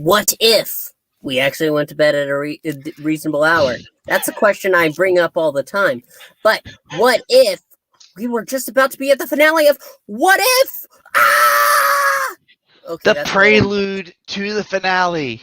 what if we actually went to bed at a reasonable hour? That's a question I bring up all the time. But what if we were just about to be at the finale of What If? Ah! Okay, the prelude to the finale.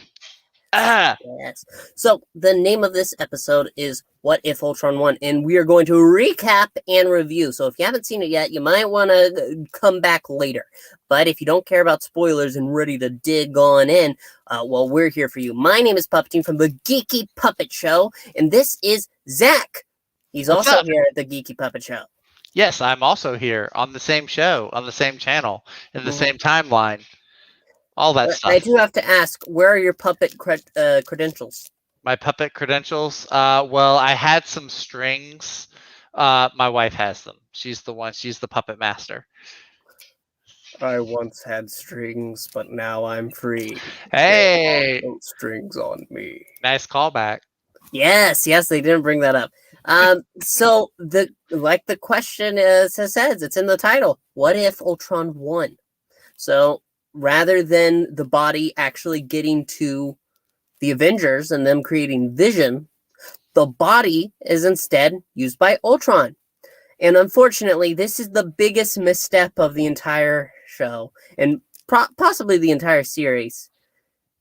Yes. So the name of this episode is What If Ultron Won, and we are going to recap and review. So if you haven't seen it yet, you might want to come back later. But if you don't care about spoilers and ready to dig on in, well, we're here for you. My name is Puppetine from the Geeky Puppet Show, and this is Zach. He's What's also up? here at the Geeky Puppet Show. Yes, I'm also here on the same show, on the same channel, in the same timeline. All that stuff. I do have to ask, where are your puppet credentials? My puppet credentials? Well, I had some strings. My wife has them. She's the puppet master. I once had strings, but now I'm free. Hey! No strings on me. Nice callback. Yes, they didn't bring that up. So the question says, it's in the title. What if Ultron won? So rather than the body actually getting to the Avengers and them creating Vision, the body is instead used by Ultron. And unfortunately, this is the biggest misstep of the entire show and possibly the entire series.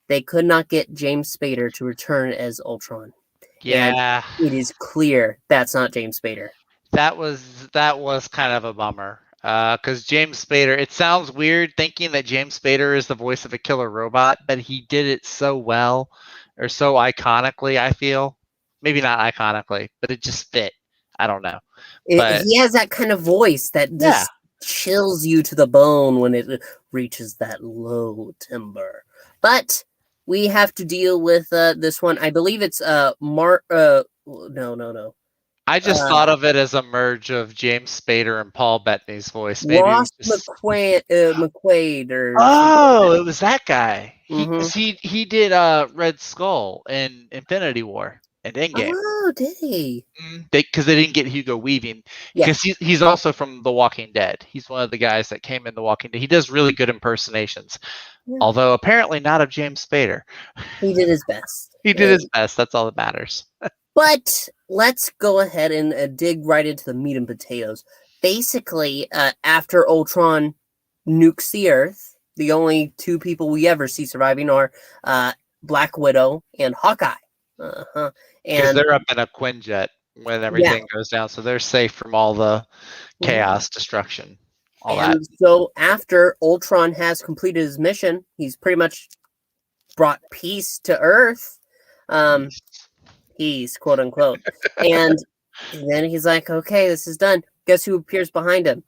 They could not get James Spader to return as Ultron. Yeah. And it is clear that's not James Spader. That was kind of a bummer. Because James Spader, it sounds weird thinking that James Spader is the voice of a killer robot, but he did it so well, or so iconically, I feel. Maybe not iconically, but it just fit. I don't know. He has that kind of voice that just chills you to the bone when it reaches that low timbre. But we have to deal with this one. I believe it's no. I just thought of it as a merge of James Spader and Paul Bettany's voice. Maybe Ross McQuaid or something. It was that guy. Mm-hmm. He did Red Skull in Infinity War and Endgame. Oh, did he? Because they didn't get Hugo Weaving. Because he's also from The Walking Dead. He's one of the guys that came in The Walking Dead. He does really good impersonations. Yeah. Although apparently not of James Spader. He did his best. He did his best. That's all that matters. But let's go ahead and dig right into the meat and potatoes. Basically, after Ultron nukes the Earth, the only two people we ever see surviving are Black Widow and Hawkeye. Because they're up in a Quinjet when everything goes down, so they're safe from all the chaos, destruction, all that. So after Ultron has completed his mission, he's pretty much brought peace to Earth. Peace, quote unquote. And then he's like, okay, this is done. Guess who appears behind him?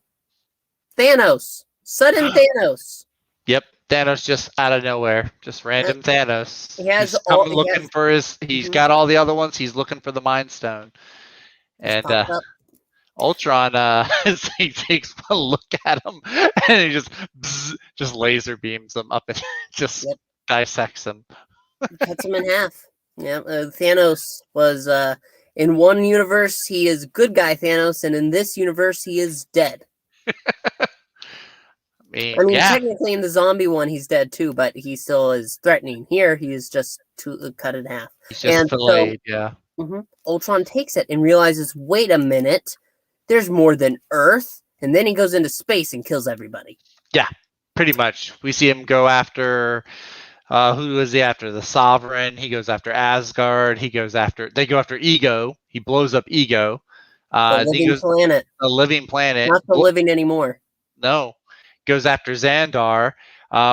Thanos. Sudden Thanos. Yep. Thanos just out of nowhere. Just random Thanos. He's got all the other ones. He's looking for the Mind Stone. And Ultron, he takes one look at him and he just laser beams him up and just dissects him. Cuts him in half. Yeah, Thanos was in one universe he is good guy Thanos, and in this universe he is dead. I mean, technically in the zombie one he's dead too, but he still is threatening. Here he is just cut in half. He's just delayed, Ultron takes it and realizes, wait a minute, there's more than Earth, and then he goes into space and kills everybody. Yeah, pretty much. We see him go after. Who is he after? The Sovereign. He goes after Asgard. They go after Ego. He blows up Ego. The living planet. Not the living anymore. No. Goes after Xandar,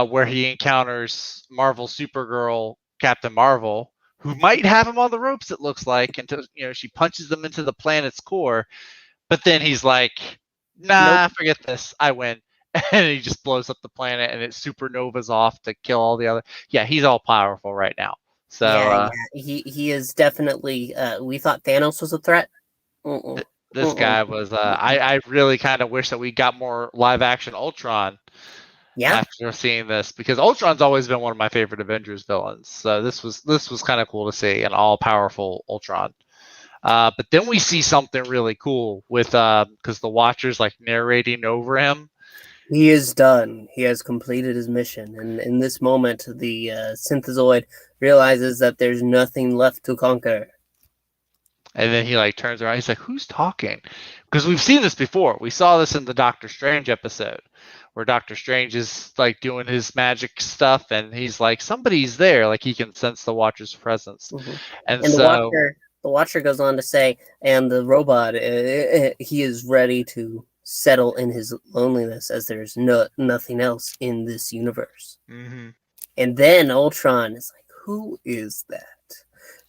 where he encounters Marvel Supergirl, Captain Marvel, who might have him on the ropes, it looks like, until she punches them into the planet's core. But then he's like, nah, forget this. I win. And he just blows up the planet and it supernovas off to kill all the other. Yeah, he's all powerful right now. So he is definitely. We thought Thanos was a threat. This guy was. I really kind of wish that we got more live action Ultron. Yeah. After seeing this, because Ultron's always been one of my favorite Avengers villains. So this was kind of cool to see an all powerful Ultron. But then we see something really cool with because the Watcher's like narrating over him. He is done. He has completed his mission. And in this moment, the synthezoid realizes that there's nothing left to conquer. And then he like turns around. He's like, "Who's talking?" Because we've seen this before. We saw this in the Doctor Strange episode, where Doctor Strange is like doing his magic stuff, and he's like, "Somebody's there." Like he can sense the Watcher's presence, Mm-hmm. and And so the Watcher goes on to say, and the robot, he is ready to settle in his loneliness as there's nothing else in this universe. mm-hmm. And then Ultron is like, who is that?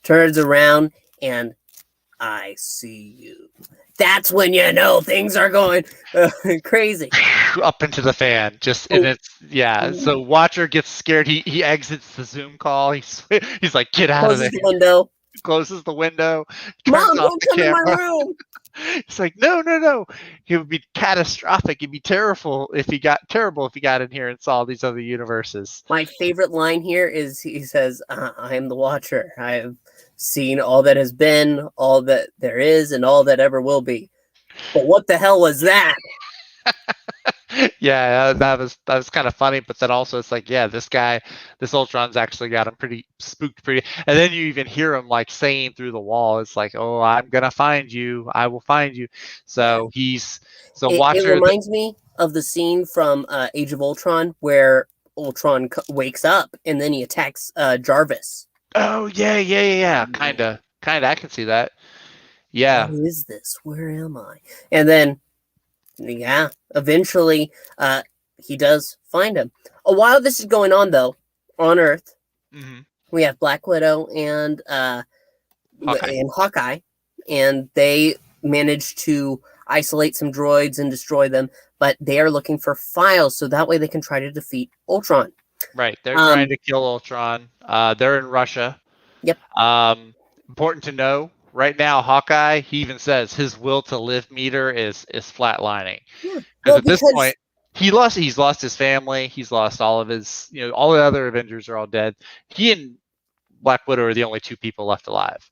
Turns around and I see you. That's when you know things are going crazy. Up into the fan, just and it's So Watcher gets scared. He exits the Zoom call. He's like, "Get out of there!" Closes the window. Closes the window. Turns Mom, off don't the come in my camera. room. It's like, no. It would be catastrophic. It'd be terrible if he got in here and saw these other universes. My favorite line here is he says, I am the Watcher. I have seen all that has been, all that there is, and all that ever will be. But what the hell was that? Yeah, that was kind of funny, but then also it's like, yeah, this Ultron's actually got him pretty spooked, and then you even hear him like saying through the wall, it's like, "Oh, I'm gonna find you. I will find you." So It reminds me of the scene from Age of Ultron where Ultron wakes up and then he attacks Jarvis. Oh yeah. Kinda. I can see that. Yeah. What is this? Where am I? And then, eventually, he does find him. While this is going on, though, on Earth, we have Black Widow and Hawkeye, and they manage to isolate some droids and destroy them, but they are looking for files so that way they can try to defeat Ultron. Right. They're trying to kill Ultron. They're in Russia. Yep. Important to know, right now, Hawkeye, he even says his will to live meter is flatlining. Yeah. Well, at this point, he's lost his family. He's lost all of his, all the other Avengers are all dead. He and Black Widow are the only two people left alive.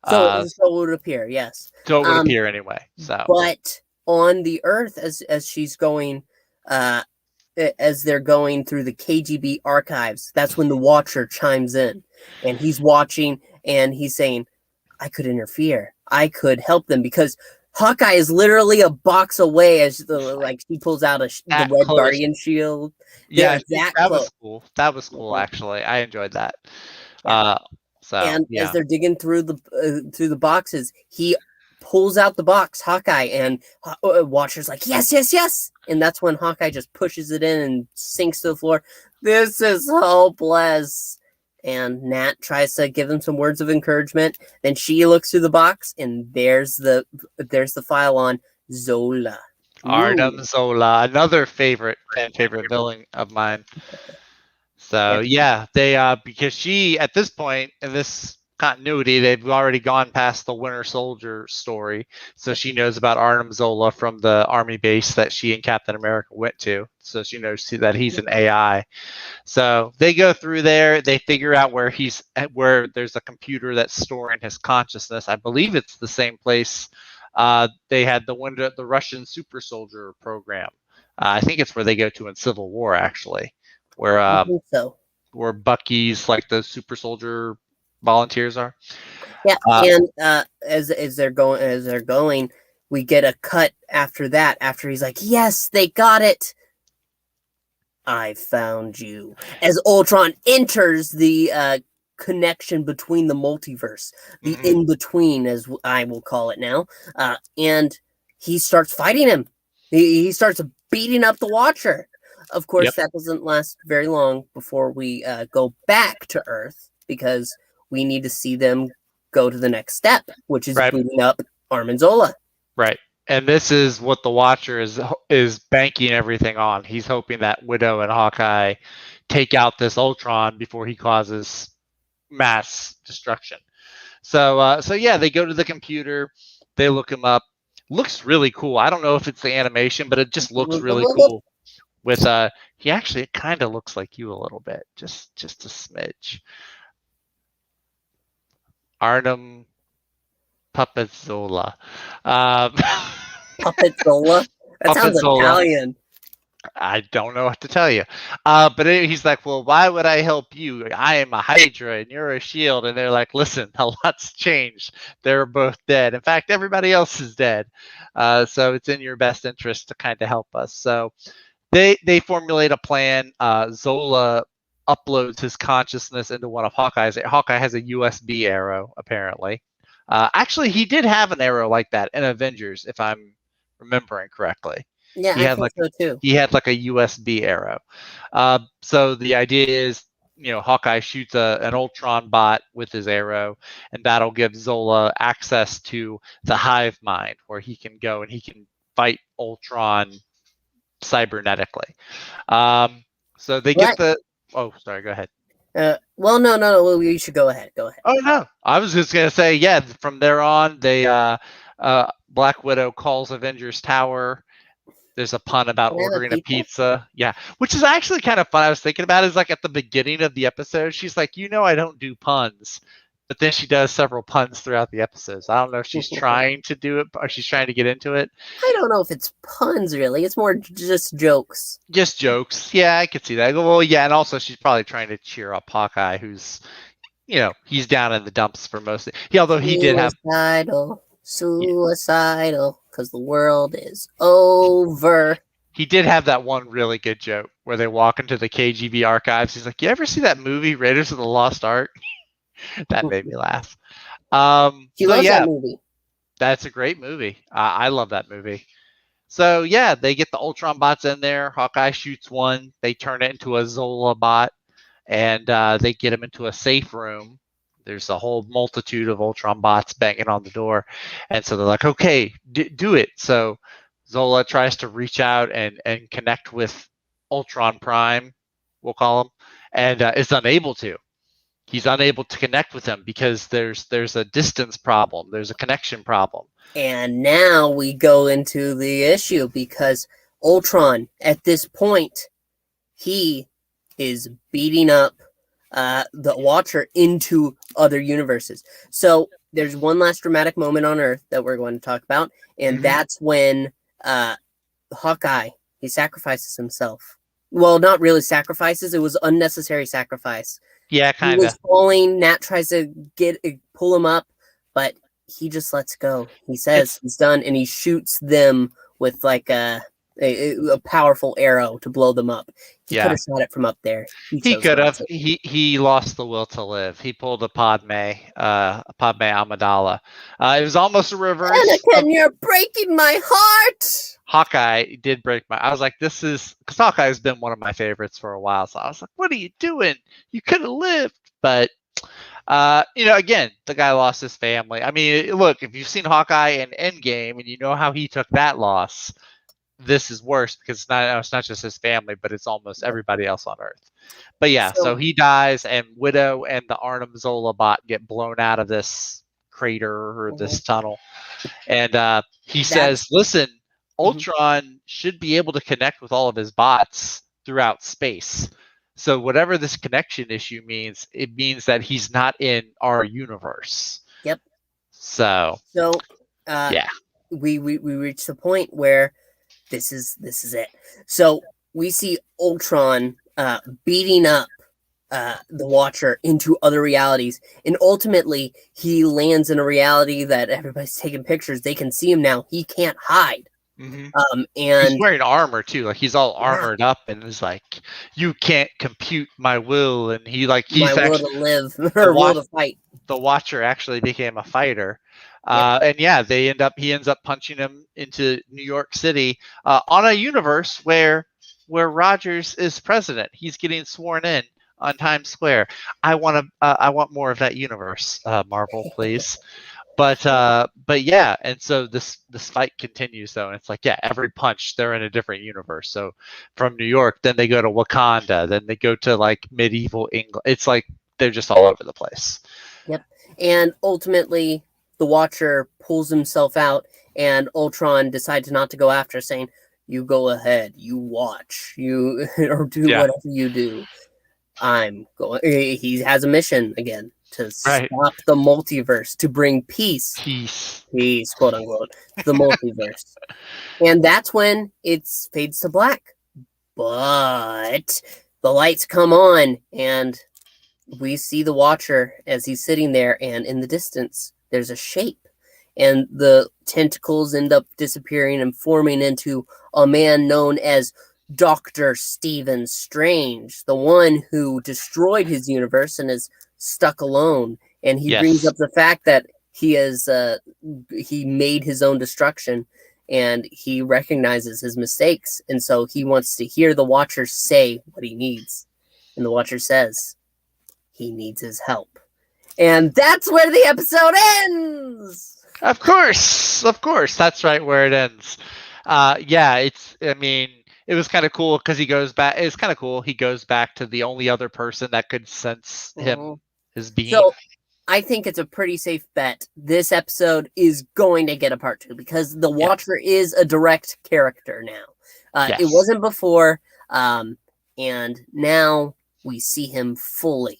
So it would appear, yes. So it would appear anyway. So, but on the Earth, as she's going, as they're going through the KGB archives, that's when the Watcher chimes in, and he's watching, and he's saying, "I could interfere. I could help them," because Hawkeye is literally a box away as he pulls out the Red Guardian shield. Yeah, that was cool. That was cool, actually. I enjoyed that. Yeah. As they're digging through the boxes, he pulls out the box, Hawkeye, and Watcher's like, yes. And that's when Hawkeye just pushes it in and sinks to the floor. This is hopeless. And Nat tries to give him some words of encouragement. Then she looks through the box, and there's the file on Zola. Arnim Zola, another favorite villain of mine. So yeah, they because she at this point in this continuity, they've already gone past the Winter Soldier story, so she knows about Arnim Zola from the army base that she and Captain America went to. So she knows that he's an AI. So they go through there. They figure out where there's a computer that's storing his consciousness. I believe it's the same place they had the Russian super soldier program. I think it's where they go to in Civil War, actually, where where Bucky's like the super soldier volunteers are. Yeah, and as they're going, we get a cut after that. After he's like, "Yes, they got it. I found you." As Ultron enters the connection between the multiverse, the in-between, as I will call it now, and he starts fighting him. He starts beating up the Watcher. Of course, that doesn't last very long before we go back to Earth, because we need to see them go to the next step, which is booting up Arnim Zola. Right. And this is what the Watcher is banking everything on. He's hoping that Widow and Hawkeye take out this Ultron before he causes mass destruction. So yeah, they go to the computer, they look him up. Looks really cool. I don't know if it's the animation, but it just looks really cool. With he actually kind of looks like you a little bit, just a smidge. Arnim Puppetzola. Puppetzola? That sounds Italian. I don't know what to tell you. But anyway, he's like, well, why would I help you? I am a Hydra and you're a Shield. And they're like, listen, a lot's changed. They're both dead. In fact, everybody else is dead. So it's in your best interest to kind of help us. So they formulate a plan. Zola uploads his consciousness into one of Hawkeye's. Hawkeye has a USB arrow, apparently. Actually, he did have an arrow like that in Avengers, if I'm remembering correctly. Yeah, He I had think like so too. he had like a USB arrow. So the idea is, Hawkeye shoots an Ultron bot with his arrow, and that'll give Zola access to the hive mind, where he can go and he can fight Ultron cybernetically. So they get But the. Oh, sorry. Go ahead. well, no. We should go ahead. Go ahead. Oh no, I was just gonna say, yeah. From there on, they Black Widow calls Avengers Tower. There's a pun about Can I have ordering a pizza. Yeah, which is actually kind of fun. I was thinking about it, is like at the beginning of the episode, she's like, I don't do puns. But then she does several puns throughout the episodes. I don't know if she's trying to do it or she's trying to get into it. I don't know if it's puns, really. It's more just jokes. Just jokes. Yeah, I could see that. Well, yeah, and also she's probably trying to cheer up Hawkeye, who's, he's down in the dumps for most of it. Although he did have... Suicidal, because the world is over. He did have that one really good joke where they walk into the KGB archives. He's like, you ever see that movie, Raiders of the Lost Ark? That made me laugh. He loves that movie. That's a great movie. I love that movie. So yeah, they get the Ultron bots in there. Hawkeye shoots one. They turn it into a Zola bot, and they get him into a safe room. There's a whole multitude of Ultron bots banging on the door, and so they're like, "Okay, do it." So Zola tries to reach out and connect with Ultron Prime, we'll call him, and is unable to. He's unable to connect with him because there's a distance problem. There's a connection problem. And now we go into the issue because Ultron, at this point, he is beating up the Watcher into other universes. So there's one last dramatic moment on Earth that we're going to talk about, and that's when Hawkeye, he sacrifices himself. Well, not really sacrifices. It was unnecessary sacrifice. Yeah, kind of. He was falling. Nat tries to pull him up, but he just lets go. He says he's done, and he shoots them with like a powerful arrow to blow them up. He could have shot it from up there. He could have. He lost the will to live. He pulled a Padme Amidala. It was almost a reverse. Anakin, you're breaking my heart. Hawkeye did break my... I was like, this is... Because Hawkeye has been one of my favorites for a while. So I was like, what are you doing? You could have lived. But, again, the guy lost his family. I mean, look, if you've seen Hawkeye in Endgame and you know how he took that loss, this is worse because it's not just his family, but it's almost everybody else on Earth. But yeah, so he dies, and Widow and the Arnim Zola bot get blown out of this crater or this tunnel. And he says, listen... Ultron should be able to connect with all of his bots throughout space. So whatever this connection issue means, it means that he's not in our universe. Yep. So yeah, we reach the point where this is it. So we see Ultron beating up the Watcher into other realities, and ultimately he lands in a reality that everybody's taking pictures. They can see him now. He can't hide. And he's wearing armor too, like he's all armored up, and is like, you can't compute my will, and he's my will to live or will to fight. The Watcher actually became a fighter. And yeah, he ends up punching him into New York City on a universe where Rogers is president. He's getting sworn in on Times Square. I want more of that universe, Marvel, please. But yeah, and so this fight continues though, and it's like, yeah, every punch they're in a different universe. So from New York, then they go to Wakanda, then they go to like medieval England. It's like they're just all over the place. Yep. And ultimately the Watcher pulls himself out, and Ultron decides not to go after, saying, you go ahead, you watch, you or do whatever you do. I'm going. He has a mission again. To stop the multiverse, to bring peace, quote unquote, to the multiverse. And that's when it fades to black. But the lights come on, and we see the Watcher as he's sitting there, and in the distance, there's a shape. And the tentacles end up disappearing and forming into a man known as Dr. Stephen Strange, the one who destroyed his universe and is stuck alone. And he brings Yes. up the fact that he made his own destruction, and he recognizes his mistakes. And so he wants to hear the Watcher say what he needs. And the Watcher says he needs his help. And that's where the episode ends. Of course. That's right where it ends. Yeah, it was kind of cool because he goes back. It's kind of cool. He goes back to the only other person that could sense him, his being. So I think it's a pretty safe bet. This episode is going to get a part 2 because the Watcher is a direct character now. It wasn't before, and now we see him fully.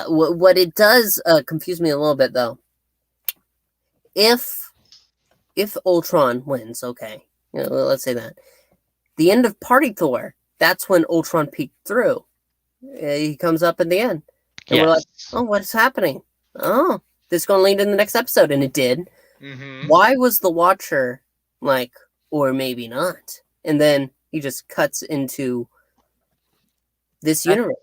What it does confuse me a little bit, though. If Ultron wins, okay, let's say that. The end of Party Thor, that's when Ultron peeked through. He comes up in the end. And we're like, oh, what's happening? Oh, this is going to lead in the next episode. And it did. Mm-hmm. Why was the Watcher like, or maybe not? And then he just cuts into this universe.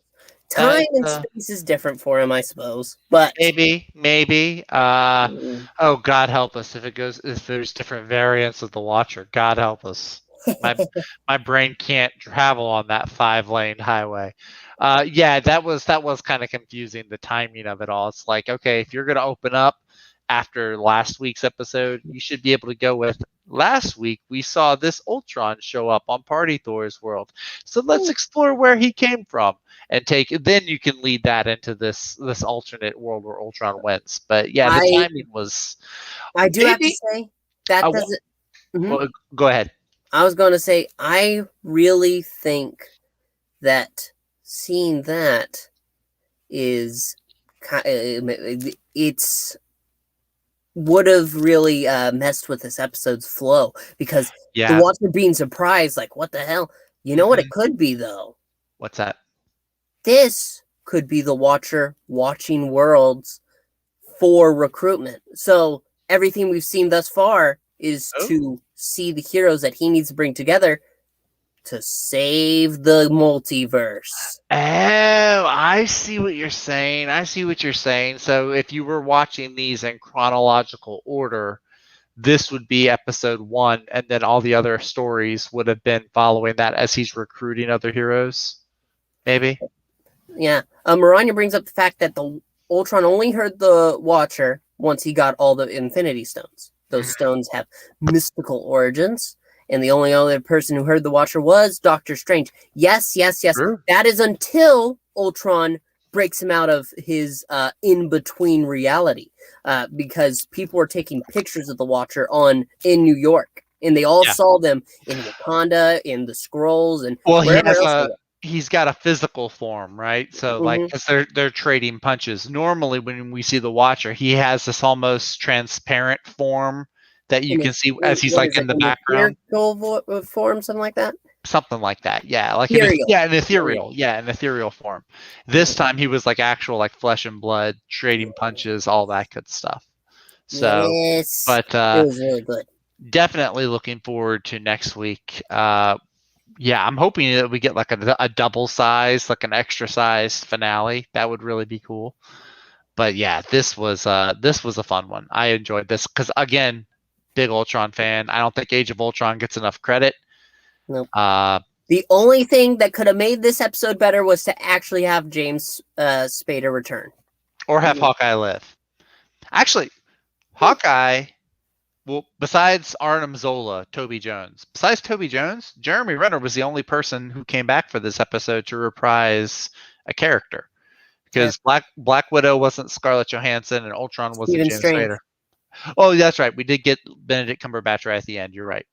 Time and space is different for him, I suppose. But maybe. Oh, God help us if there's different variants of the Watcher. God help us. My brain can't travel on that 5-lane highway. That was kind of confusing, the timing of it all. It's like, okay, if you're going to open up after last week's episode, you should be able to go with, last week we saw this Ultron show up on Party Thor's world. So let's explore where he came from and then you can lead that into this alternate world where Ultron wins. But yeah, the timing was... I do have to say, that doesn't... Well, go ahead. I was going to say, I really think that seeing that is... It's... would have really messed with this episode's flow, because the Watcher being surprised, like, what the hell? You know what it could be, though? What's that? This could be the Watcher watching worlds for recruitment. So everything we've seen thus far is to see the heroes that he needs to bring together to save the multiverse. Oh, I see what you're saying. So if you were watching these in chronological order, this would be episode 1, and then all the other stories would have been following that as he's recruiting other heroes. Maybe. Yeah. Maranya brings up the fact that the Ultron only heard the Watcher once he got all the Infinity Stones. Those stones have mystical origins, and the only other person who heard the Watcher was Doctor Strange. Yes. Sure. That is until Ultron breaks him out of his in-between reality, because people were taking pictures of the Watcher in New York, and they all saw them in Wakanda, in the scrolls, and wherever else. He's got a physical form, right? So because they're trading punches. Normally when we see the Watcher, he has this almost transparent form that you can see as he's like in the background. Form, something like that. Something like that, yeah, like an ethereal form. This time he was like actual, like flesh and blood, trading punches, all that good stuff. So, but it was really good. Definitely looking forward to next week. I'm hoping that we get like a double size, like an extra size finale. That would really be cool. But yeah, this was a fun one. I enjoyed this because, again, big Ultron fan. I don't think Age of Ultron gets enough credit. Nope. The only thing that could have made this episode better was to actually have James Spader return, or have Hawkeye live. Actually, Hawkeye. Well, besides Arnim Zola, Jeremy Renner was the only person who came back for this episode to reprise a character, because Black Widow wasn't Scarlett Johansson and Ultron wasn't James Spader. Oh, that's right. We did get Benedict Cumberbatch right at the end. You're right.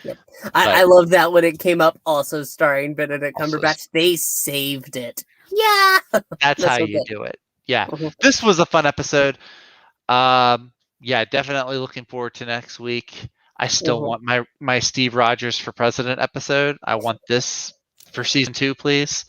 Yep. I love that when it came up, also starring Benedict Cumberbatch. They saved it. Yeah, that's how you do it. Yeah, This was a fun episode. Definitely looking forward to next week. I still want my Steve Rogers for President episode. I want this for season 2, please?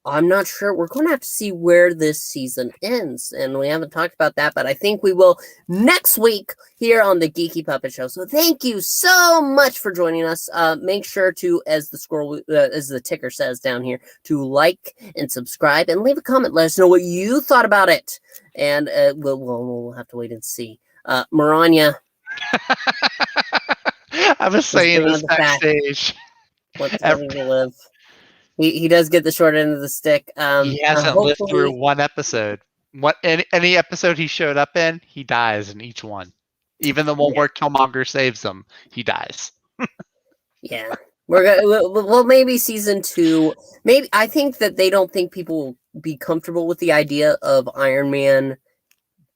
I'm not sure. We're going to have to see where this season ends, and we haven't talked about that, but I think we will next week here on the Geeky Puppet Show. So thank you so much for joining us. Make sure to, as the ticker says down here, to like and subscribe and leave a comment. Let us know what you thought about it, and we'll have to wait and see. Maranya. I was saying this backstage. What's having to live? He does get the short end of the stick. He hasn't lived through one episode. Any episode he showed up in, he dies in each one. Even the one where Killmonger saves him, he dies. Yeah, well, maybe season 2. Maybe I think that they don't think people will be comfortable with the idea of Iron Man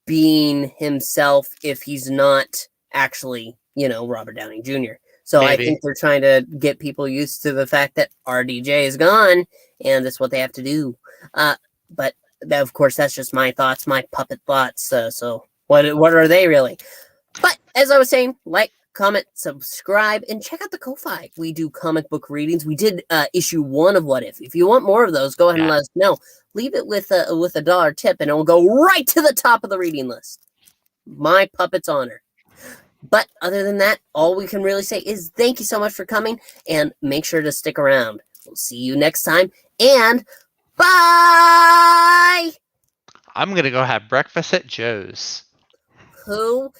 being himself if he's not actually, Robert Downey Jr. So maybe. I think they're trying to get people used to the fact that RDJ is gone, and that's what they have to do. But of course, that's just my thoughts, my puppet thoughts. So what are they really? But as I was saying, like, comment, subscribe, and check out the Ko-Fi. We do comic book readings. We did issue 1 of What If. If you want more of those, go ahead and let us know. Leave it with a $1 tip, and it will go right to the top of the reading list. My puppet's honor. But other than that, all we can really say is thank you so much for coming, and make sure to stick around. We'll see you next time, and bye! I'm going to go have breakfast at Joe's. Who